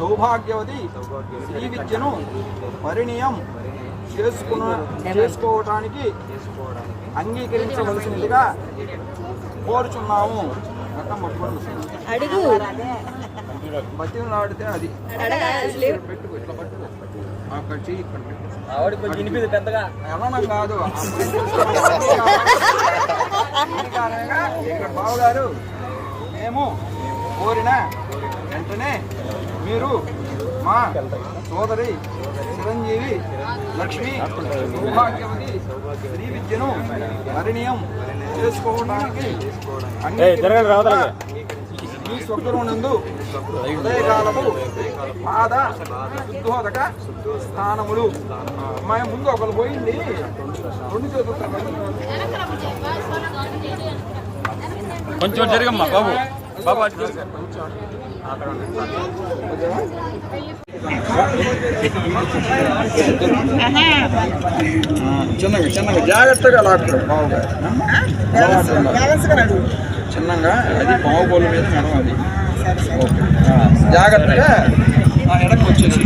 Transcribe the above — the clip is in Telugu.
సౌభాగ్యవతి శ్రీ విద్యను పరిణయం చేసుకోవటానికి అంగీకరించవలసినదిగా కోరుచున్నాము. అడుగు బతిలాడితే అది పెట్టు, ఇట్లా పట్టు, అక్కడ చెయ్యి ఇక్కడ పెట్టు. ఎవరనం కాదు ఇక్కడ బావగారు మేము కోరిన వెంటనే మీరు మా సోదరి చిరంజీవి లక్ష్మి సౌభాగ్యవతి శ్రీ విద్యను పరిణయం చేసుకోవడానికి ఈ స్వగృహనందు ఉదయకాలము పాద శుద్ధోదక స్థానములు. అమ్మాయి ముందు ఒకరు పోయింది, రెండు చేతులు కొంచెం జరిగమ్మా బాబు బాబు చిన్నగా చిన్నగా జాగ్రత్తగా లాక్తారు బావుగారు. చిన్నగా అది బావుగోలు మీద మేడం అది. ఓకే జాగ్రత్తగా ఎడకు వచ్చేసి